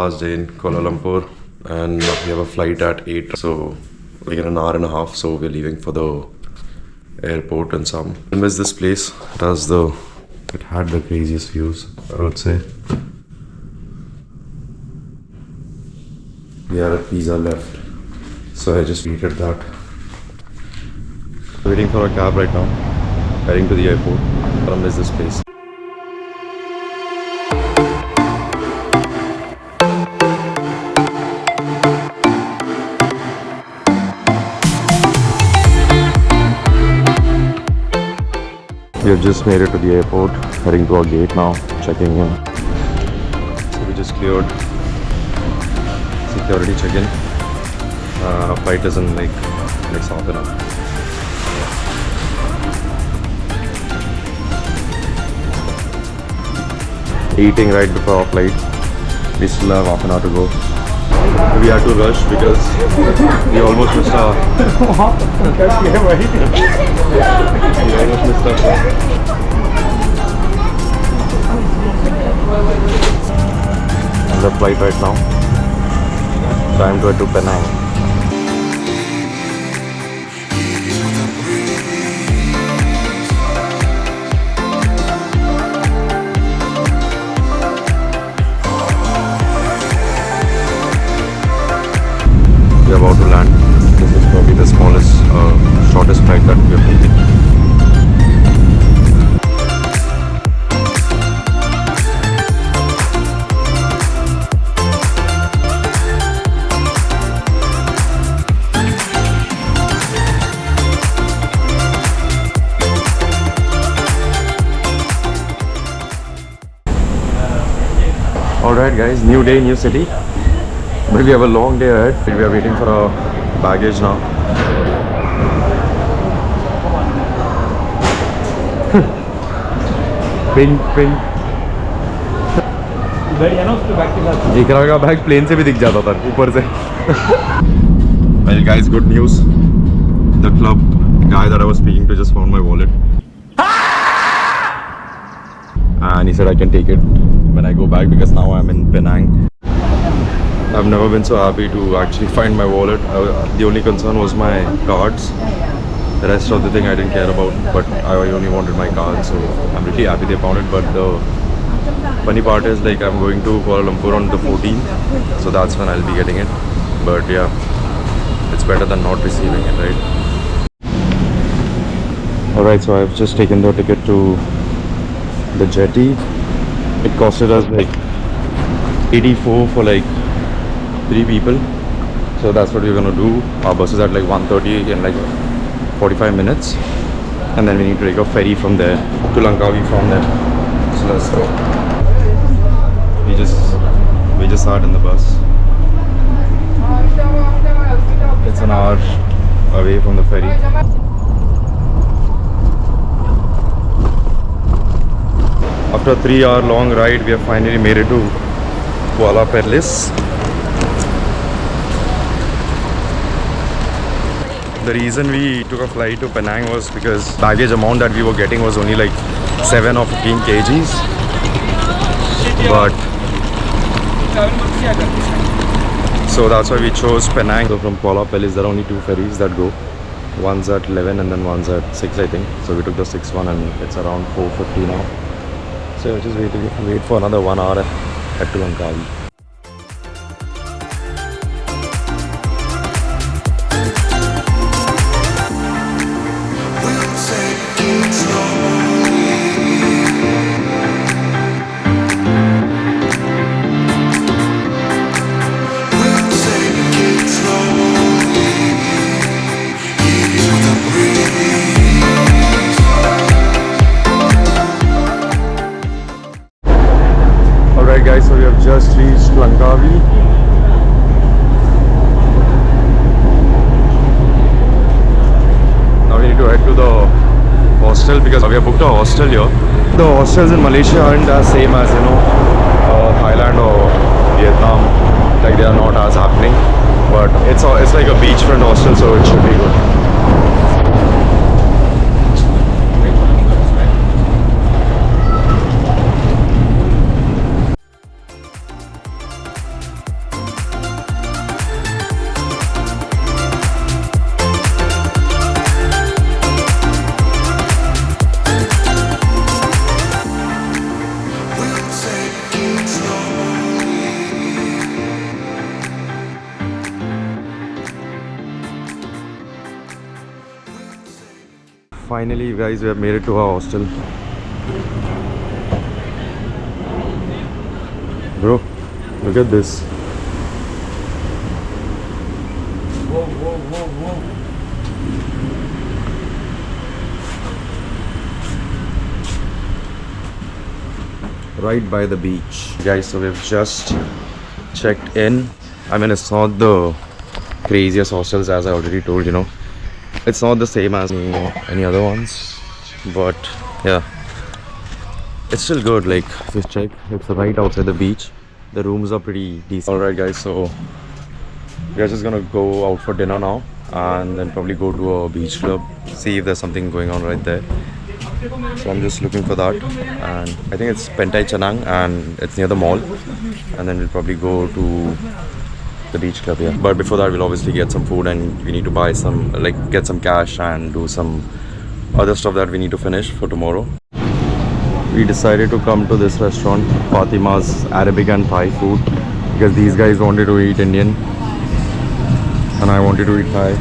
last day in Kuala Lumpur, and we have a flight at 8, so like in an hour and a half. So we're leaving for the airport and some. I miss this place. It had the craziest views, I would say. We had a pizza left, so I just eaten that. Waiting for a cab right now, heading to the airport. I miss this place. We have just made it to the airport, heading to our gate now, checking in. So we just cleared security check-in. Our flight is in like next half an hour. Eating right before our flight. We still have half an hour to go. We had to rush because we almost missed our the flight right now. Time to head to Penang. We're about to land. This is probably the smallest, shortest flight that we have taken. Alright guys, new day, new city. But we have a long day ahead. We are waiting for our baggage now. Pink. जिकरा का bag plane से भी दिख जाता था ऊपर से. Well guys, good news. The club guy that I was speaking to just found my wallet. And he said I can take it when I go back because now I'm in Penang. I've never been so happy to actually find my wallet. The only concern was my cards. The rest of the thing I didn't care about, but I only wanted my card, so I'm really happy they found it. But the funny part is like I'm going to Kuala Lumpur on the 14th, so that's when I'll be getting it. But yeah, it's better than not receiving it, right? Alright, so I've just taken the ticket to the jetty. It costed us like 84 for like 3 people, so that's what we're gonna do. Our bus is at like 1:30 in like 45 minutes, and then we need to take a ferry from there to Langkawi from there. So let's go. We just sat in the bus. It's an hour away from the ferry. After a 3-hour long ride, we have finally made it to Kuala Perlis. The reason we took a flight to Penang was because baggage amount that we were getting was only like 7 or 15 kgs. But so that's why we chose Penang. So from Kuala Perlis there are only 2 ferries that go. One's at 11 and then one's at 6, I think. So we took the 6 one and it's around 4:50 now. So just wait for another 1 hour at Langkawi. Alright guys, so we have just reached Langkawi. Now we need to head to the hostel because we have booked a hostel here. The hostels in Malaysia aren't as same as Thailand or Vietnam. Like they are not as happening, but it's like a beachfront hostel, so it should be good. Finally, guys, we have made it to our hostel. Bro, look at this. Whoa, whoa, whoa, whoa. Right by the beach. Guys, so we've just checked in. I mean, it's not the craziest hostels, as I already told, you know. It's not the same as any other ones. But yeah, it's still good. Like, if you check, it's right outside the beach. The rooms are pretty decent. Alright guys, so we're just gonna go out for dinner now and then probably go to a beach club, see if there's something going on right there. So I'm just looking for that, and I think it's Pentai Chanang and it's near the mall, and then we'll probably go to the beach club here. But before that, we'll obviously get some food, and we need to buy some, like, get some cash and do some other stuff that we need to finish for tomorrow. We decided to come to this restaurant, Fatima's Arabic and Thai food, because these guys wanted to eat Indian and I wanted to eat Thai.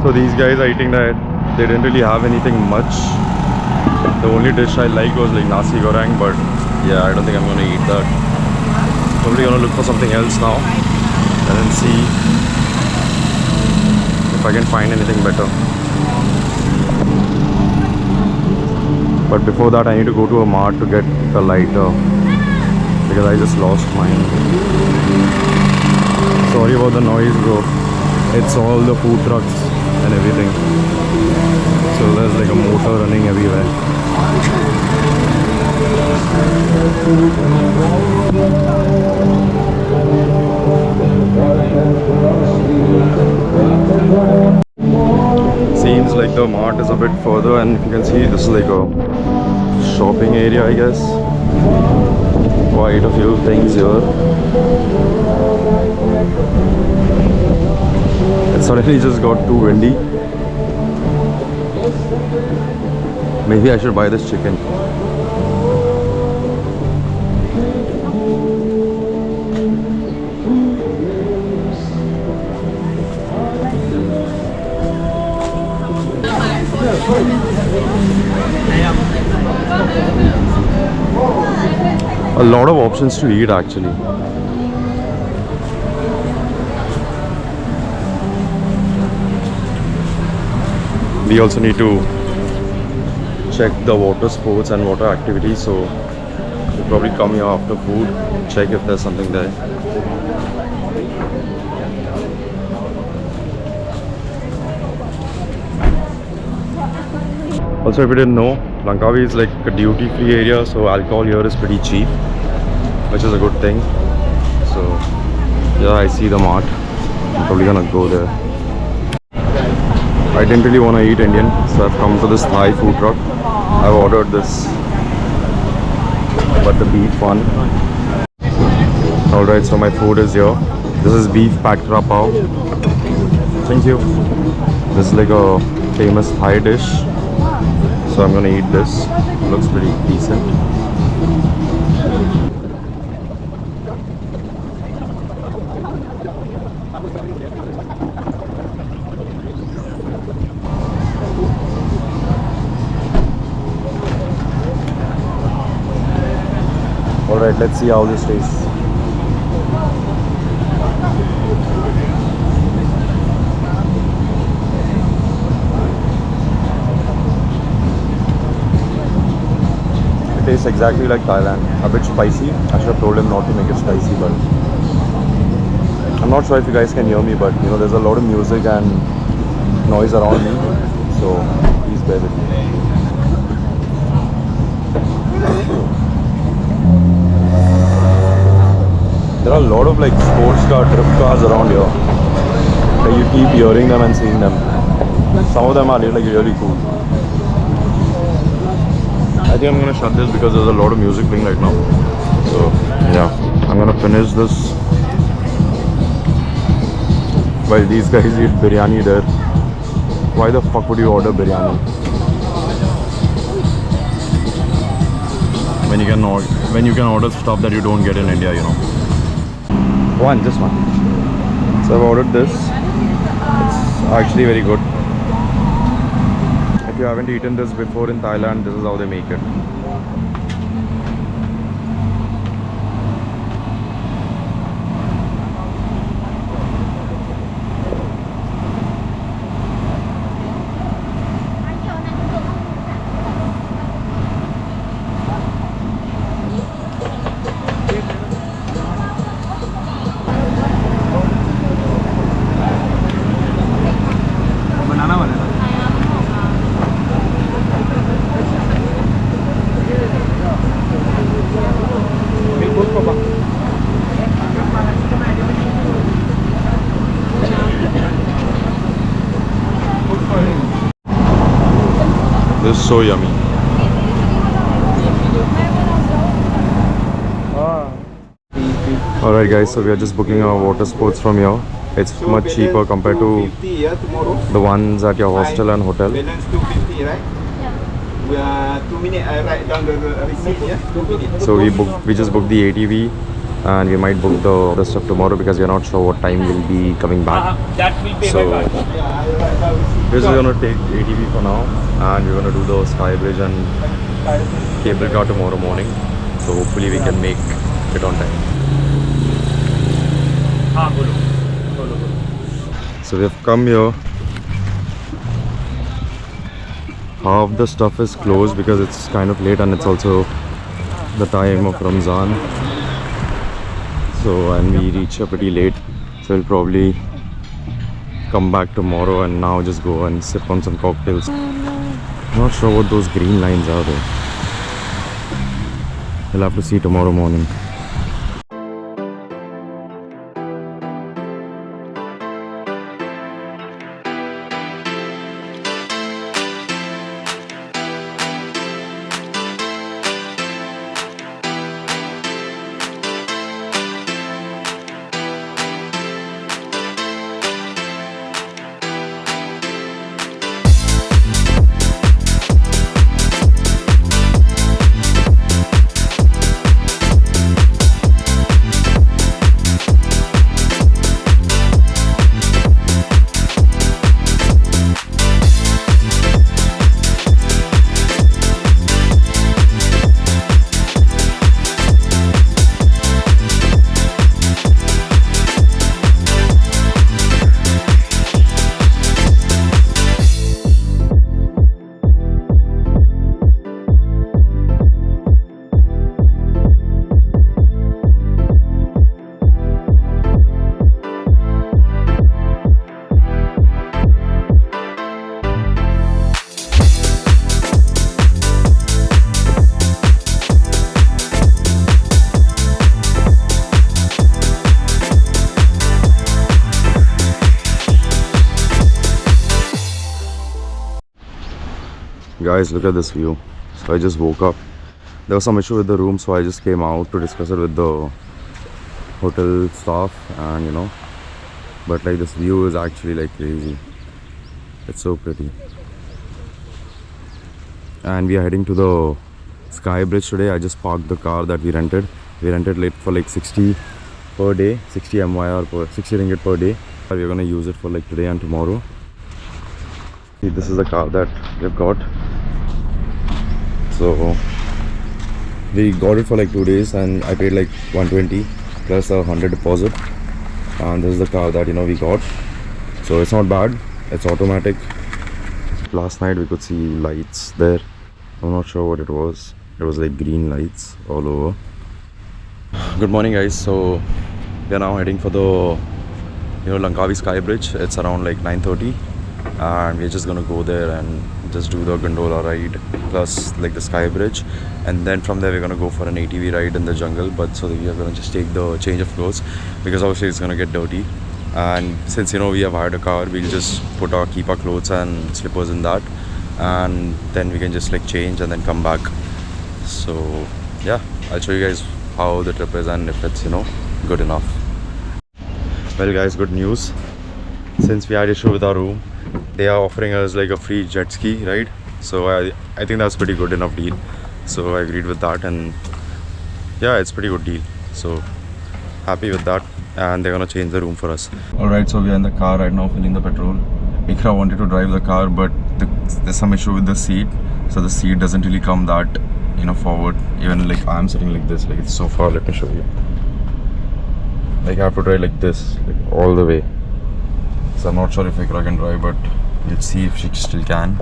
So these guys are eating that. They didn't really have anything much. The only dish I liked was like nasi goreng, but yeah, I don't think I'm gonna eat that. Probably gonna look for something else now and then see if I can find anything better. But before that, I need to go to a mart to get a lighter because I just lost mine. Sorry about the noise, bro. It's all the food trucks and everything. So there's like a motor running everywhere. Seems like the mart is a bit further, and if you can see, this is like a shopping area, I guess. Quite a few things here. It suddenly just got too windy. Maybe I should buy this chicken. A lot of options to eat actually. We also need to check the water sports and water activities, so we'll probably come here after food, check if there's something there. Also, if you didn't know, Langkawi is like a duty-free area, so alcohol here is pretty cheap, which is a good thing. So yeah, I see the mart. I'm probably gonna go there. I didn't really want to eat Indian, so I've come to this Thai food truck. I've ordered this, but the beef one. Alright, so my food is here. This is beef patra pav. Thank you. This is like a famous Thai dish, so I'm gonna eat this. Looks pretty decent. Alright, let's see how this tastes. It tastes exactly like Thailand. A bit spicy. I should have told him not to make it spicy, but I'm not sure if you guys can hear me, but you know, there's a lot of music and noise around me, so please bear with me. There are a lot of like sports car, drift cars around here. Like you keep hearing them and seeing them. Some of them are like really cool. I think I'm gonna shut this because there's a lot of music playing right now. So yeah, I'm gonna finish this while these guys eat biryani there. Why the fuck would you order biryani when you can order stuff that you don't get in India, you know? Just one. So I've ordered this. It's Actually very good. If you haven't eaten this before in Thailand, this is how they make it. Banana वाले ना बिल्कुल पापा This is so yummy. Alright guys, so we are just booking our water sports from here. It's much cheaper compared to 50 yeah, tomorrow. the ones at your hostel and hotel. Balance 250, right? We are 2 minutes. I write down the receipt. Yeah, 2 minutes. So we just booked the ATV and we might book the other stuff tomorrow because we are not sure what time we'll be coming back. That will be So my card. Yeah, I write down receipt. we're just gonna take ATV for now and we're gonna do the sky bridge and cable car tomorrow morning. So hopefully we can make it on time. हाँ बोलो बोलो बोलो So we have come here. Half the stuff is closed because it's kind of late and it's also the time of Ramzan. So and we reach here pretty late. So we'll probably come back tomorrow and now just go and sip on some cocktails. Not sure what those green lines are though. We'll have to see tomorrow morning. Guys, look at this view. So I just woke up. There was some issue with the room, so I just came out to discuss it with the hotel staff and but like this view is actually like crazy. It's so pretty. And we are heading to the Sky Bridge today. I just parked the car that we rented. We rented it for like 60 per day, 60 MYR per 60 ringgit per day. We're gonna use it for like today and tomorrow. See, this is the car that we've got. So we got it for like 2 days and I paid like 120 plus a 100 deposit. And this is the car that we got. So it's not bad. It's automatic. Last night we could see lights there. I'm not sure what it was. It was like green lights all over. Good morning guys. So we are now heading for the Langkawi Sky Bridge. It's around like 9:30 and we're just gonna go there and just do the gondola ride plus like the Sky Bridge, and then from there we're gonna go for an ATV ride in the jungle. But so we are gonna just take the change of clothes because obviously it's gonna get dirty, and since we have hired a car, we'll just keep our clothes and slippers in that, and then we can just like change and then come back. So yeah, I'll show you guys how the trip is and if it's good enough. Well guys, good news. Since we had issue with our room, they are offering us like a free jet ski ride. So I think that's pretty good enough deal. So I agreed with that, and yeah, it's pretty good deal. So happy with that, and they're gonna change the room for us. Alright, so we are in the car right now filling the petrol. Ikra wanted to drive the car, but there's some issue with the seat, so the seat doesn't really come that, you know, forward. Even like I'm sitting like this, like it's so far. Let me show you. Like I have to drive like this, like all the way. So I'm not sure if Ikra can drive, but let's see if she still can.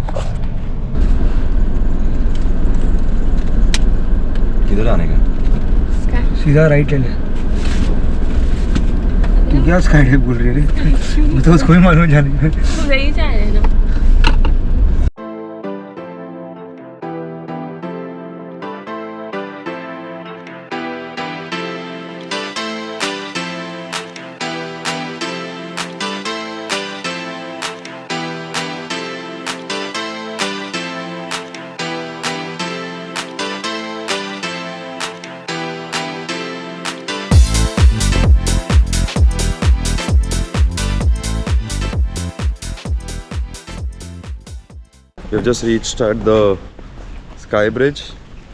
किधर जाने का? सीधा right ले ले। तू क्या sky dive बोल रही है रे? मैं तो उसको ही मालूम जाने का। तू नहीं जा रहे ना। We've just reached at the Sky Bridge.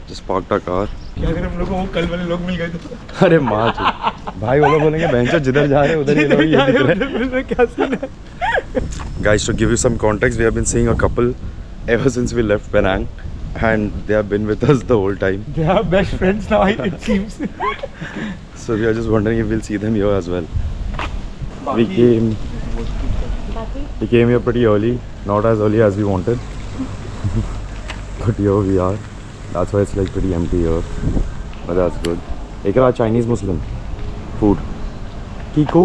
Just parked our car. क्या अगर हम लोग को वो कल वाले लोग मिल गए तो? अरे माँ भाई वो लोग बोलेंगे बहनचोद जिधर जा रहे हैं उधर ये लोग ये दिख रहे हैं. क्या सीन है? Guys, to give you some context, we have been seeing a couple ever since we left Penang, and they have been with us the whole time. They are best friends now, it seems. So we are just wondering if we'll see them here as well. We came here pretty early, not as early as we wanted. But here we are. That's why it's like pretty empty here. But that's good. Ikra, Chinese Muslim food. Kiko.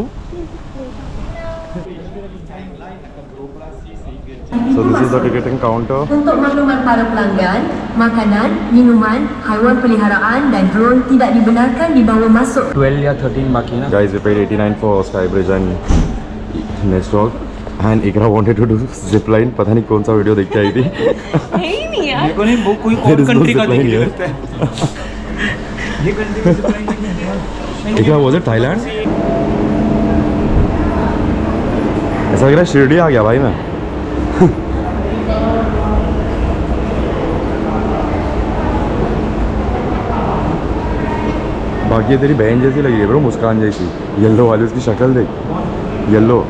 So this is the ticketing counter. Untuk makluman para pelanggan, makanan, minuman, haiwan peliharaan dan drone tidak dibenarkan dibawa masuk. 12 या 13 बाकी है ना? Guys, we paid 89 for Skybridge and Nestog. And Ikra wanted to do zipline. पता नहीं कौन सा video देख के आई थी. नहीं यार। मेरे को नहीं वो कोई There और is no कंट्री का zipline दिख here. लगता है। ये कंट्री का zipline नहीं है। Ikra, was it Thailand? ऐसा लग रहा है शिरडी आ गया भाई मैं. बाकी तेरी बहन जैसी लगी है ब्रो, मुस्कान जैसी. येलो वाली उसकी शक्ल देख. येलो.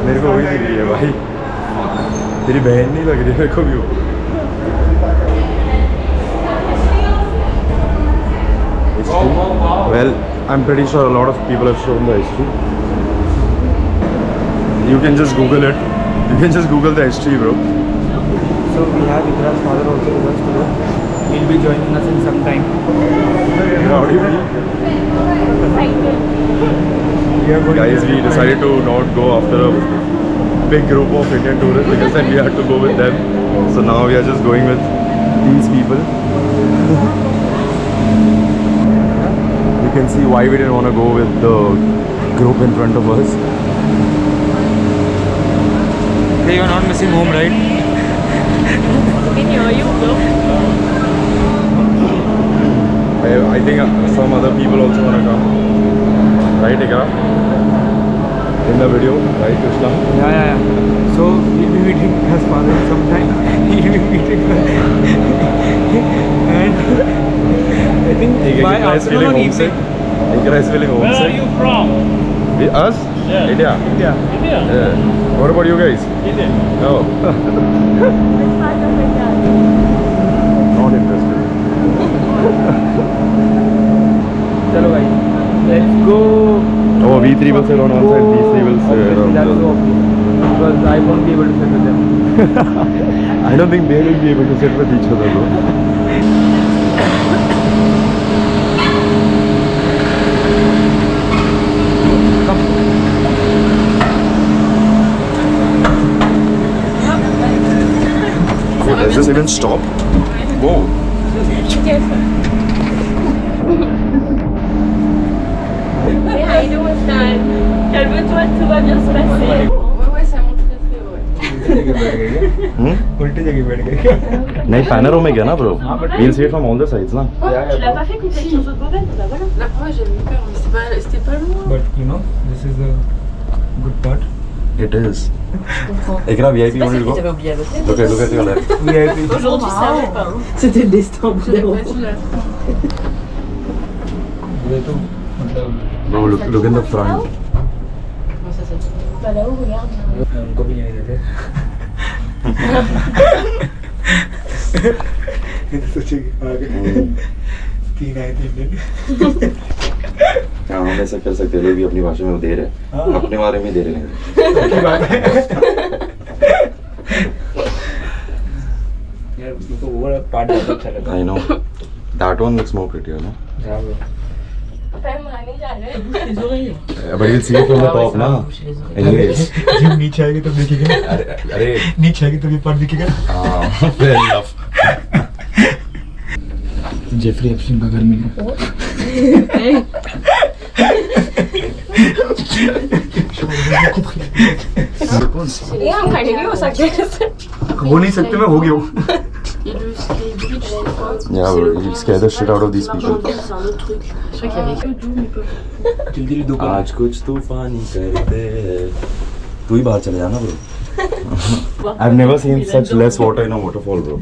मेरे को वही लग रही है भाई. तेरी बहन नहीं लग रही है मेरे को भी वो. Well, I'm pretty sure a lot of people have shown the history. You can just Google it. You can just Google the history, bro. So we have Ikra's father also with us today. He'll be joining us in some time. How do you feel? Guys, we decided to not go after a big group of Indian tourists because then we had to go with them. So now we are just going with these people. You can see why we didn't want to go with the group in front of us. Hey, you're not missing home, right? Can you hear you, bro? I think some other people also want to come. Right, Ikra? In the video, right, Krishna? Yeah. So we'll be meeting his father sometime. He'll be meeting and I think by Ikra is afternoon feeling or homesick. evening. Ikra is feeling Where are homesick. you from? Us? Yeah. India. India. India. Yeah. What about you guys? India. No. Not interested. चलो भाई, let's go. Oh, V3 will sit on one side, V3 will sit on the That's so other. obvious. Because I won't be able to sit with them. I don't think they will be able to sit with each other though. Oh, does this even stop? Whoa. Say hi to Muskan. Calvin to just message. उल्टी जगह बैठ गए. नहीं पैनरों में गया ना bro. We'll see it from all the sides ना. Tu l'as pas fait quand t'es sur ce Google? Bah voilà. La première j'avais eu peur, mais c'était pas loin. But you know, this is the It is. Ekra VIP, you want to go? oublié à l'hôtel. Look at your left. Aujourd'hui, ça allait pas. C'était le destin. Bro, look in the front. Bah là-haut, regarde. उनको भी नहीं देते सोचेगी आगे 3 आए 3 दिन हाँ, हम ऐसा कर सकते हैं, लोग भी अपनी भाषा में दे रहे हैं, अपने बारे में दे रहे हैं. यार उसको वो वाला पार्ट बहुत अच्छा लगा I know. That one looks more prettier, no? But you'll see it from the top, na? Anyways. Gym नीचे आएगी तो दिखेगा अरे नीचे आएगी तो भी पार्ट दिखेगा fair enough. जेफरी एप्स्टीन का घर मिला Et हम खाने भी हो सकते हैं. हो नहीं सकते मैं हो गया हूँ Yeah, bro, you'll scare the shit out of these people. C'est un autre truc. Je crois qu'il y avait que d'où, mais pas. जल्दी दो आज कुछ तूफानी करते हैं. तू ही बाहर चले जाना, bro. I've never seen such less water in a waterfall, bro.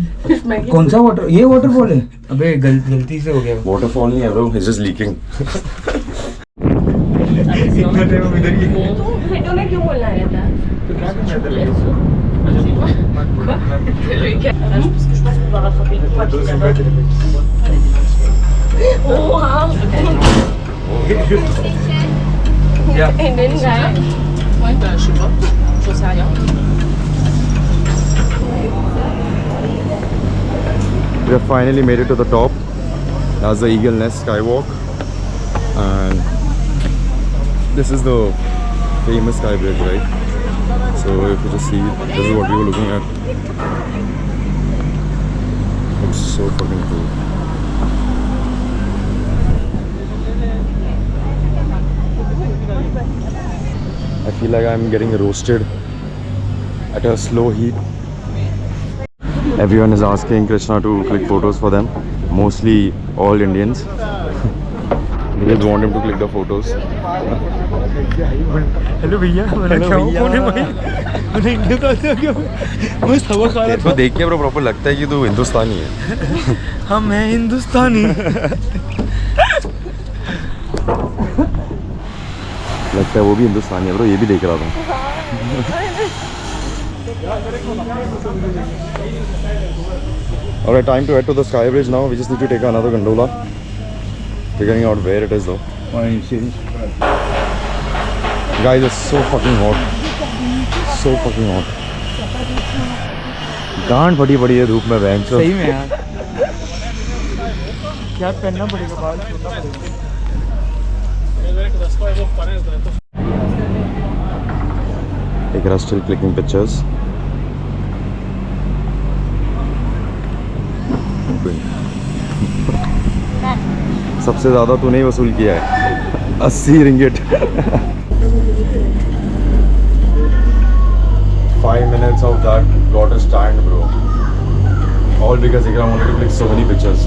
कौन सा वाटर ये वाटरफॉल है अबे गलती से हो गया Waterfall नहीं है, bro. It's just leaking. इधर देखो इधर ये तूने क्यों बोलना है था? तो क्या करना है तेरे Parce que je pense qu'on va rattraper le poids qui est là-bas. Oh, wow. Yeah. Et then, là. Ouais, bah, je sais pas. J'en sais rien. We have finally made it to the top. That's the Eagle Nest Skywalk, and this is the famous sky bridge, right? So if you just see, this is what we were looking at. Looks so fucking cool. I feel like I'm getting roasted at a slow heat. Everyone is asking Krishna to click photos for them. Mostly all Indians. They just want him to click the photos. Hello भैया मैंने क्या कौन है भाई मैंने India का से क्यों मैं सबक खा रहा तो देख के ब्रो प्रॉपर लगता है कि तू हिंदुस्तानी है. हाँ मैं हिंदुस्तानी लगता है वो भी हिंदुस्तानी है ब्रो, ये भी देख रहा था. Alright, time to head to the sky bridge now. We just need to take another gondola. Figuring out where it is though. Guys, it's so fucking hot. So fucking hot. गांड बड़ी बड़ी है धूप में बैंक. सही में यार क्या पहनना पड़ेगा बाल छोड़ना पड़ेगा. Ikra still clicking pictures. सबसे ज़्यादा तूने ही वसूल किया है 80 ringgit. 5 minutes of that got us tired, bro. All because Ikra wanted to click so many pictures.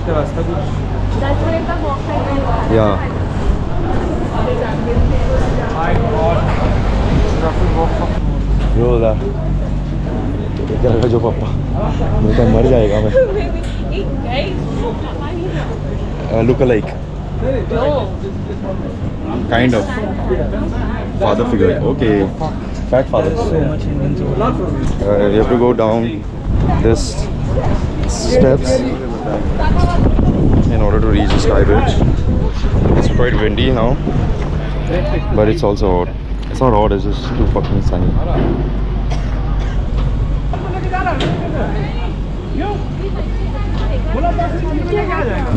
का रास्ता कुछ Yeah. Yo, that. क्या लगा जो पापा मैं तो मर जाएगा मैं. Look alike. Kind of. Father figure. Okay. Fat father. You have to go down this steps in order to reach the sky bridge. It's quite windy now, but it's also hot. It's not hot, it's just too fucking sunny.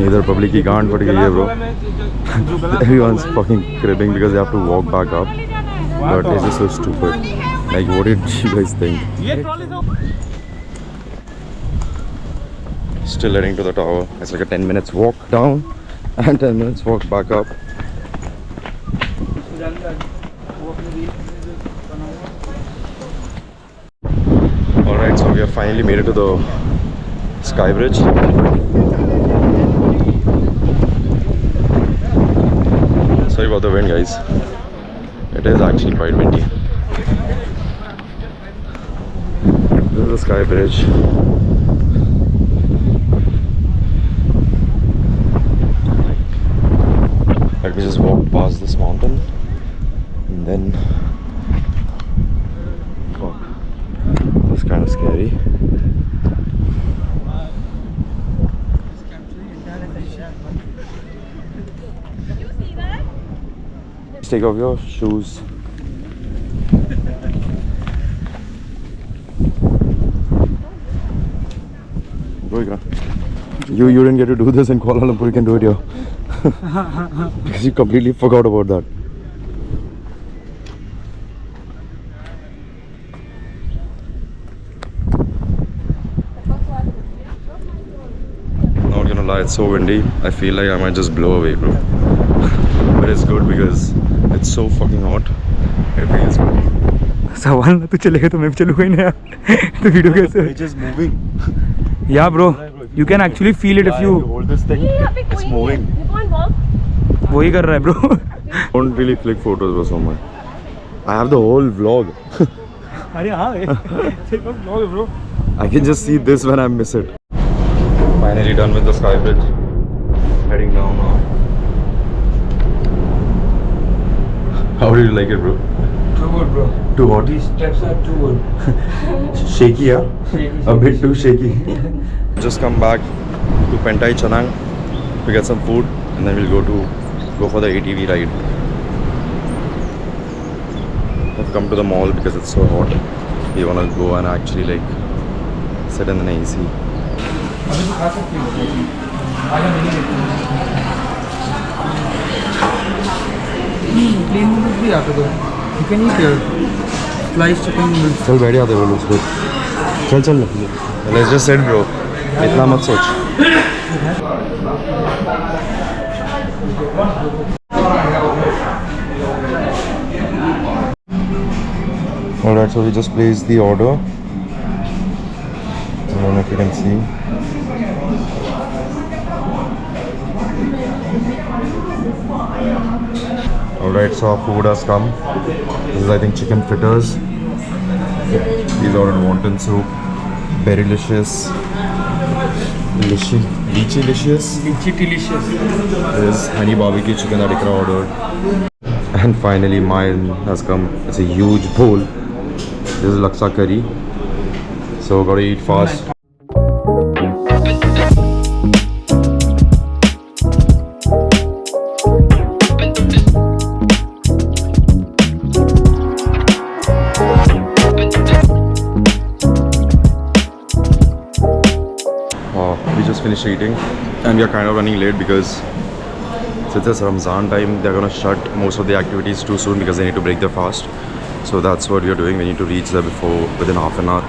इधर public की गांड पड़ गई है bro. Everyone's fucking cribbing because they have to walk back up, but it's just so stupid. Like, what did you guys think? Still heading to the tower. It's like a 10 minutes walk down and 10 minutes walk back up. Alright, so we have finally made it to the Sky Bridge. Sorry about the wind, guys. It is actually quite windy. This is the Sky Bridge. Let me just walk past this mountain and then fuck. That's kind of scary. Just take off your shoes. Bro, you didn't get to do this in Kuala Lumpur, you can do it here. Because you completely forgot about that. Not gonna lie, it's so windy. I feel like I might just blow away, bro. But it's good because it's so fucking hot. It feels good. सवाल ना तू चलेगा तो मैं भी चलूँगा ही नहीं यार तो वीडियो कैसे It's just moving. Yeah bro, you can actually feel it if you hold this thing, it's moving. वही कर रहा है bro. Don't really click photos or somewhere. I have the whole vlog. अरे हाँ take a vlog bro. I can just see this when I miss it. Finally done with the Sky Bridge. Heading down now. How did you like it, bro? Too good bro. Too hot? These steps are too good. Shaky, yeah? Shaky, A bit too shaky. Just come back to Pentai Chanang to get some food and then we'll go for the ATV ride. I've come to the mall because it's so hot. We wanna go and actually like sit in an AC. अभी तो खा सकते हो आजा मैंने plane noodles भी आते तो you can eat here sliced chicken noodles. चल बैठ जाते बोलो उसको चल let's just sit bro इतना मत सोच. Alright, so we just placed the order. I don't know if you can see. Alright, so our food has come. This is I think chicken fritters. These ordered wonton soup, berrylicious, lychee delicious. This is honey barbecue chicken that Ikra ordered. And finally mine has come. It's a huge bowl. This is laksa curry. So gotta eat fast. We just finished eating and we are kind of running late because since it's Ramzan time, they're gonna shut most of the activities too soon because they need to break their fast. So that's what we are doing. We need to reach there within half an hour.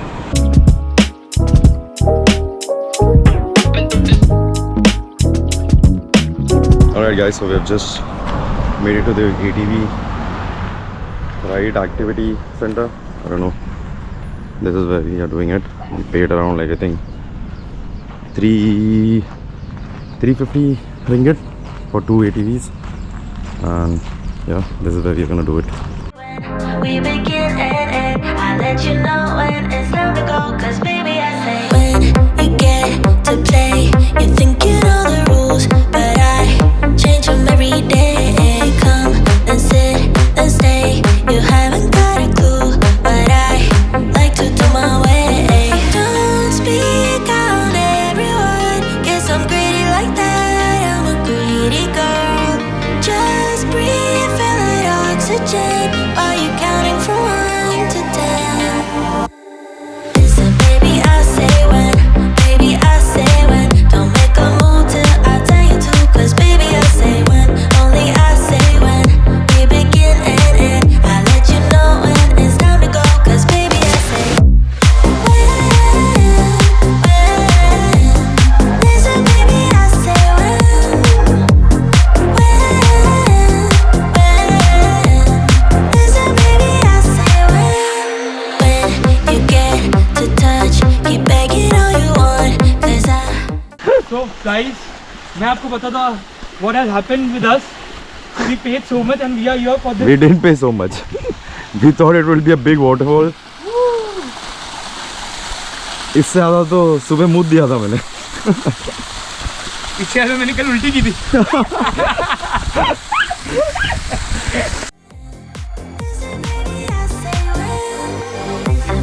Alright guys, so we have just made it to the ATV ride activity center. I don't know. This is where we are doing it. We paid around like I think 350 ringgit for 2 ATVs, and yeah, this is where we're gonna do it. We begin and end. I let you know when it's time to go. Cause baby, I say when you get to play, you think you know the rules, but I change them every day. Come and sit and stay. You haven't got a clue, but I like to do my way. Don't speak out, everyone. Guess I'm greedy like that. I'm a greedy girl. Just breathe, feel that oxygen. Are you counting from guys, मैं आपको बता दूँ what has happened with us. We paid so much and we are here for this. We didn't pay so much. We thought it will be a big waterfall. इससे ज़्यादा तो सुबह मुँह दिया था मैंने. पीछे मैंने कल उल्टी की थी.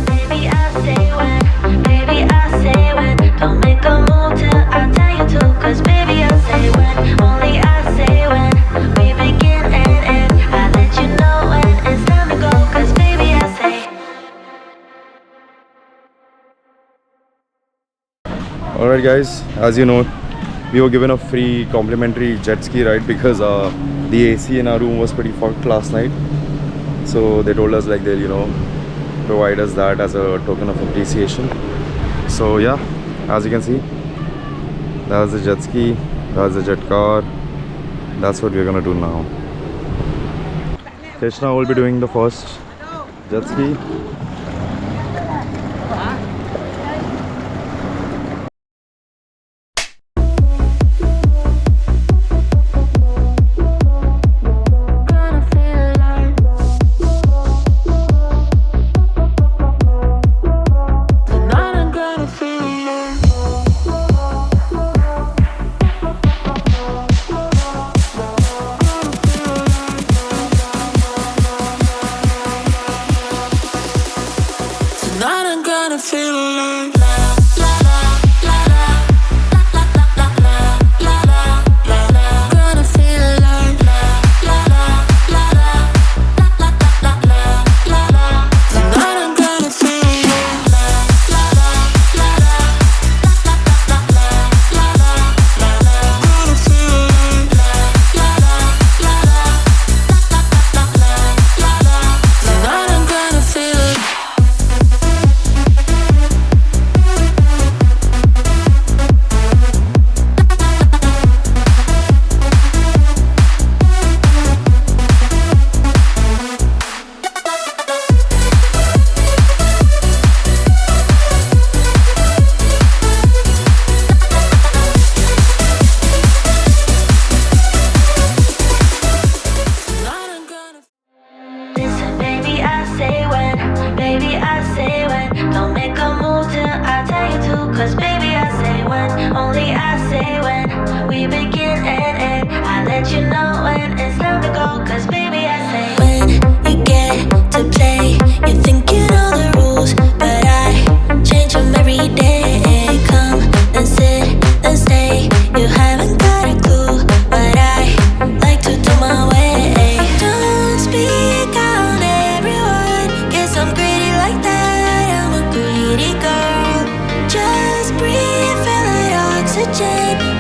Baby, I say when. Baby, I say when. Don't make a move till I tell you to. 'Cause baby, I say when. Only I say when. We begin and end. I let you know when it's time to go. 'Cause baby, I say. Alright guys, as you know, we were given a free complimentary jet ski ride because the AC in our room was pretty fucked last night. So they told us like they'll, you know, provide us that as a token of appreciation. So yeah, as you can see, that's the jet ski, that's the jet car. That's what we're gonna do now. Krishna will be doing the first jet ski. Listen, baby, I say when. Baby, I say when. Don't make a move till I tell you to. 'Cause baby, I say when. Only I say when. We begin and end. I let you know when it's time to go. 'Cause baby, I say when you get to play, you think you know the rules, but I change them every day. Come and sit and stay. You haven't got a clue, but I like to do my way. Don't speak out, everyone. Guess I'm greedy like that. I'm a greedy girl. Just breathe, feel that oxygen.